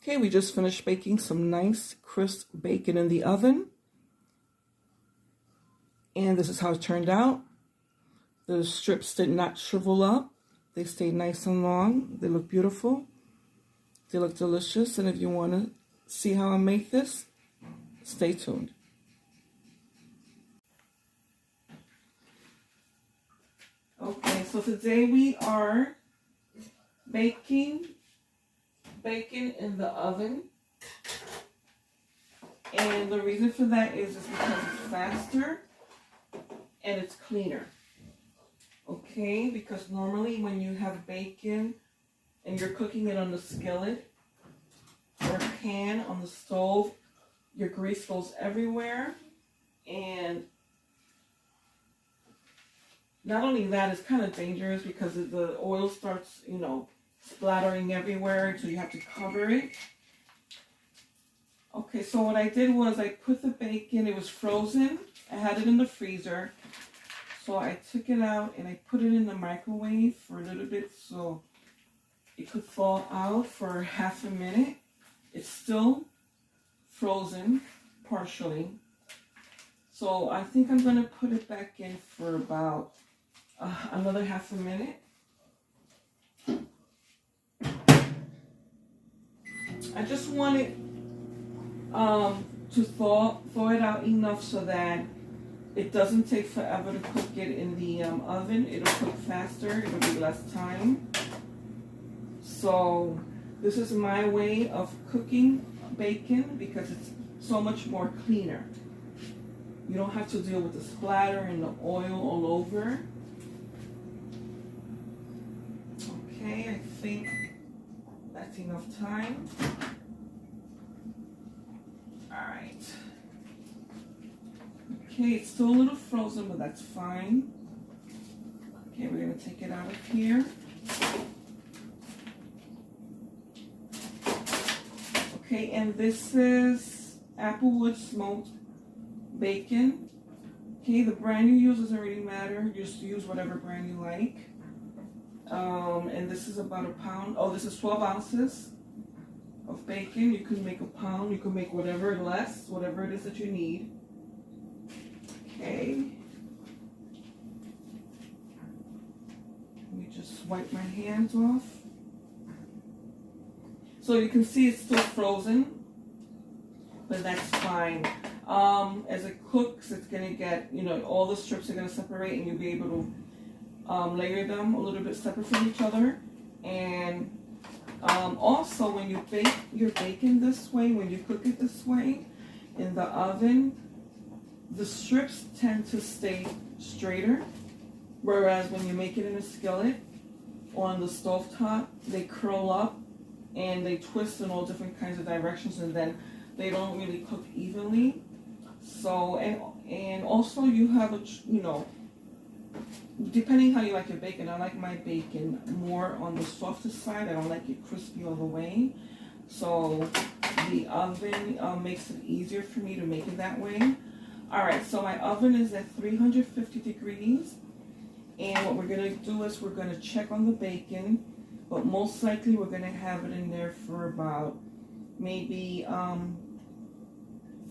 Okay, we just finished baking some nice crisp bacon in the oven. And this is how it turned out. The strips did not shrivel up. They stayed nice and long. They look beautiful. They look delicious. And if you want to see how I make this, stay tuned. Okay, so today we are baking bacon in the oven. And the reason for that is because it's faster and it's cleaner. Okay, because normally when you have bacon and you're cooking it on the skillet or pan on the stove, your grease goes everywhere. And not only that, it's kind of dangerous because the oil starts, splattering everywhere, so you have to cover it. Okay, so what I did was I put the bacon, it was frozen. I had it in the freezer. So I took it out and I put it in the microwave for a little bit so it could thaw out for half a minute. It's still frozen partially. So I think I'm going to put it back in for about another half a minute. I just want it to thaw it out enough so that it doesn't take forever to cook it in the oven. It'll cook faster. It'll be less time. So this is my way of cooking bacon because it's so much more cleaner. You don't have to deal with the splatter and the oil all over. Okay, I think that's enough time. All right. Okay, it's still a little frozen, but that's fine. Okay, we're going to take it out of here. Okay, and this is Applewood smoked bacon. Okay, the brand you use doesn't really matter. Just use whatever brand you like. And this is about a pound. Oh, this is 12 ounces of bacon. You can make a pound. You can make whatever less, whatever it is that you need. Okay. Let me just wipe my hands off. So you can see it's still frozen, but that's fine. As it cooks, it's gonna get, all the strips are gonna separate and you'll be able to layer them a little bit separate from each other. And also when you bake your bacon this way, when you cook it this way in the oven, the strips tend to stay straighter, whereas when you make it in a skillet or on the stovetop, they curl up and they twist in all different kinds of directions, and then they don't really cook evenly. So, and also you have depending how you like your bacon. I like my bacon more on the softer side. I don't like it crispy all the way. So the oven makes it easier for me to make it that way. All right, so my oven is at 350 degrees. And what we're gonna do is we're gonna check on the bacon, but most likely we're gonna have it in there for about maybe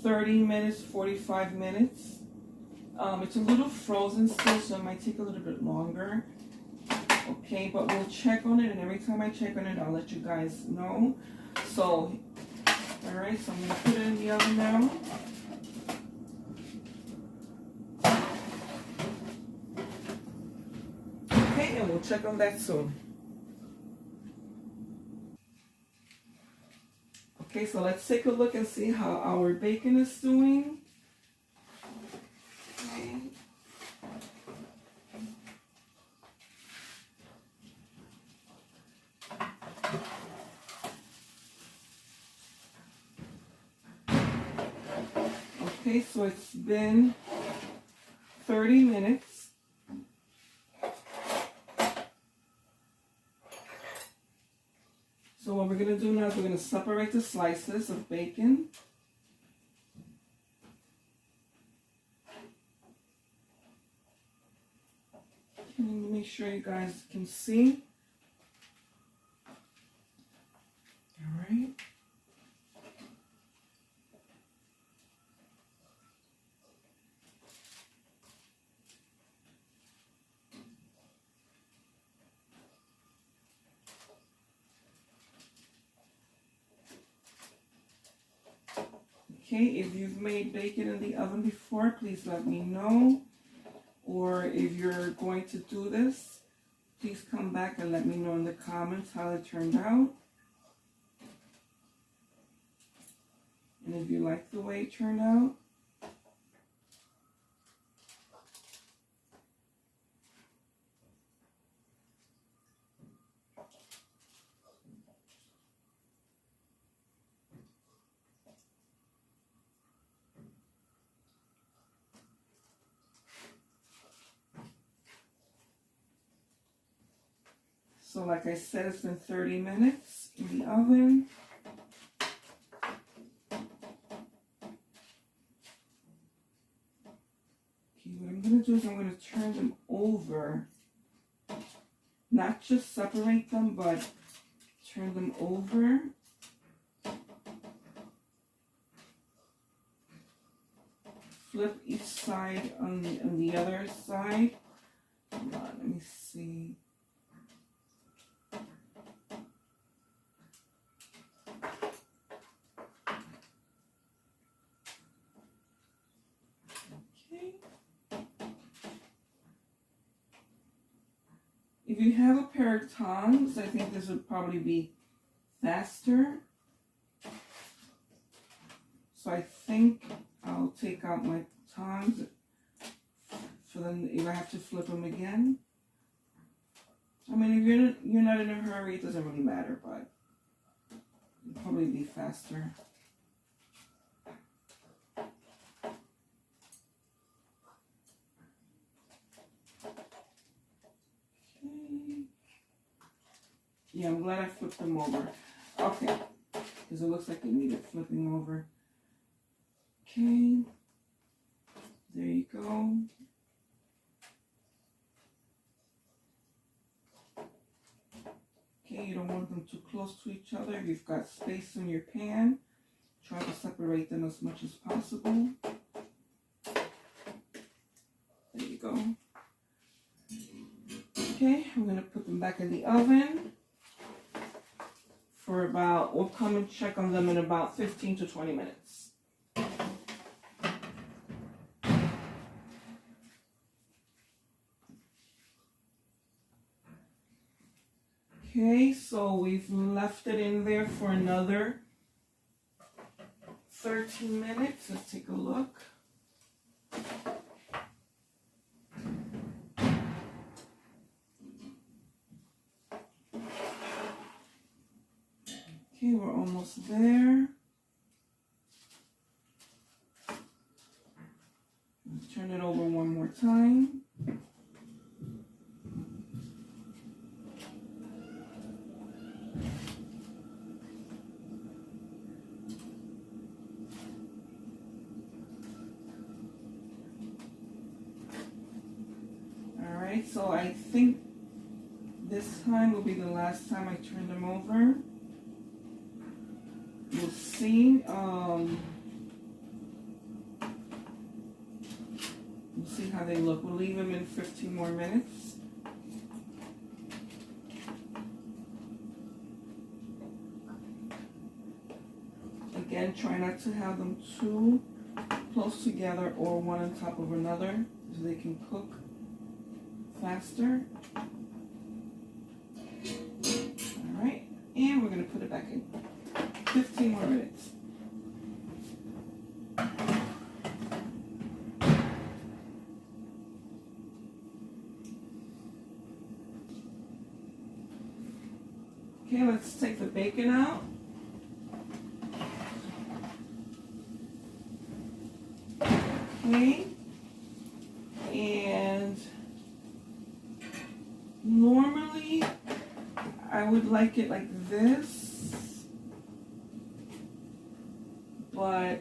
30 minutes, 45 minutes. It's a little frozen still, so it might take a little bit longer. Okay, but we'll check on it, and every time I check on it, I'll let you guys know. So, all right, so I'm gonna put it in the oven now. Okay, and we'll check on that soon. Okay, so let's take a look and see how our bacon is doing. Okay. Okay, so it's been 30 minutes. So what we're going to do now is we're going to separate the slices of bacon. And make sure you guys can see. All right. Okay, if you've made bacon in the oven before, please let me know. Or if you're going to do this, please come back and let me know in the comments how it turned out. And if you like the way it turned out. So like I said, it's been 30 minutes in the oven. Okay, what I'm going to do is I'm going to turn them over. Not just separate them, but turn them over. Flip each side on the other side. Hold on, let me see. If you have a pair of tongs, I think this would probably be faster. So I think I'll take out my tongs for then if I have to flip them again. I mean, if you're not in a hurry, it doesn't really matter, but it'll probably be faster. Yeah, I'm glad I flipped them over. Okay, because it looks like it needed flipping over. Okay, there you go. Okay, you don't want them too close to each other. If you've got space in your pan, try to separate them as much as possible. There you go. Okay, I'm going to put them back in the oven for about, we'll come and check on them in about 15 to 20 minutes. Okay, so we've left it in there for another 13 minutes. Let's take a look. Okay, we're almost there. Let's turn it over one more time. All right, so I think this time will be the last time I turn them over. We'll see. We'll see how they look. We'll leave them in 15 more minutes. Again, try not to have them too close together or one on top of another so they can cook faster. All right, and we're going to put it back in 15 more minutes. Okay, let's take the bacon out. Okay, and normally I would like it like this, but I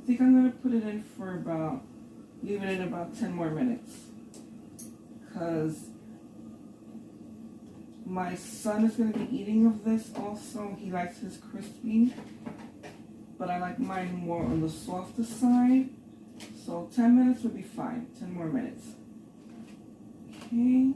think I'm going to put it in for about, leave it in about 10 more minutes, because my son is going to be eating of this also. He likes his crispy, but I like mine more on the softer side. So 10 minutes would be fine, 10 more minutes. Okay.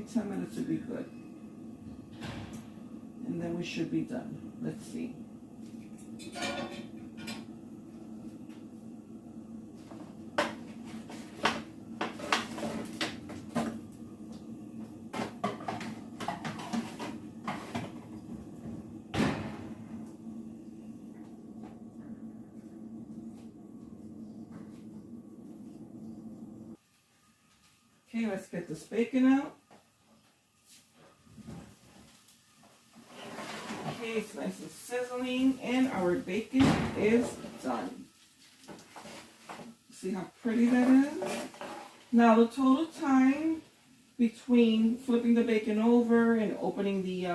think 10 minutes would be good. And then we should be done. Let's see. Okay, let's get this bacon out. Okay, it's nice and sizzling, and our bacon is done. See how pretty that is? Now, the total time between flipping the bacon over and opening the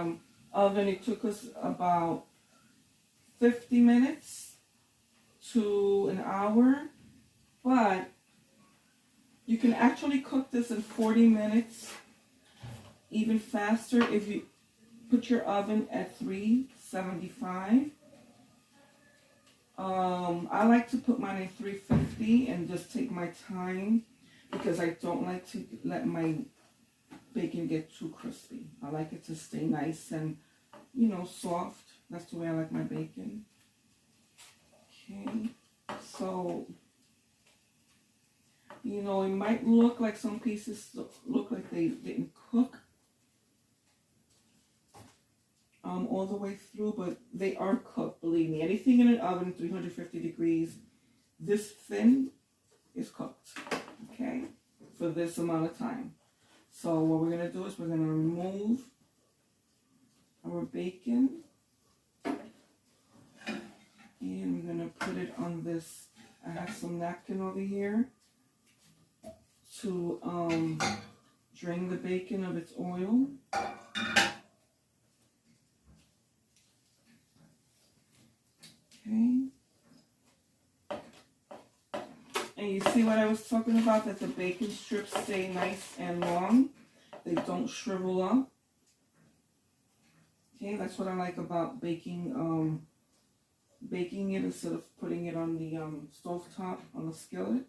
oven, it took us about 50 minutes to an hour, but you can actually cook this in 40 minutes, even faster if you put your oven at 375. I like to put mine at 350 and just take my time because I don't like to let my bacon get too crispy. I like it to stay nice and, you know, soft. That's the way I like my bacon. Okay, so, you know, it might look like some pieces look like they didn't cook all the way through, but they are cooked, believe me. Anything in an oven, 350 degrees, this thin is cooked, okay, for this amount of time. So what we're going to do is we're going to remove our bacon, and we're going to put it on this. I have some napkin over here to drain the bacon of its oil. Okay. And you see what I was talking about, that the bacon strips stay nice and long. They don't shrivel up. Okay, that's what I like about baking baking it instead of putting it on the stove top on the skillet.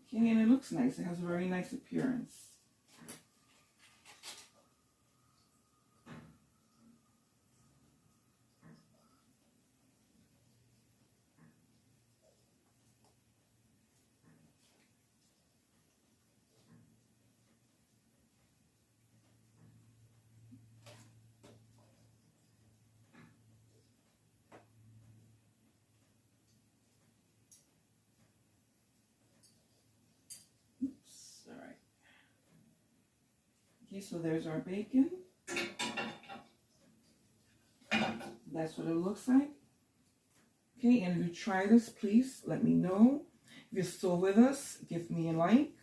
Okay, and it looks nice. It has a very nice appearance. Okay, so there's our bacon. That's what it looks like. Okay, and if you try this, please let me know. If you're still with us, give me a like.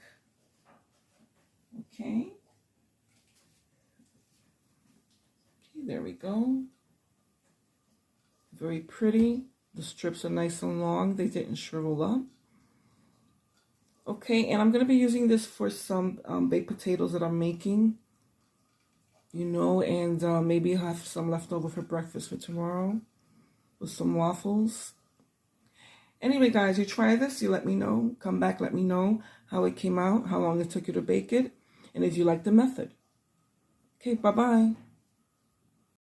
Okay. Okay, there we go. Very pretty. The strips are nice and long. They didn't shrivel up. Okay, and I'm going to be using this for some baked potatoes that I'm making. You know, and maybe have some left over for breakfast for tomorrow with some waffles. Anyway, guys, you try this, you let me know. Come back, let me know how it came out, how long it took you to bake it, and if you like the method. Okay, bye-bye.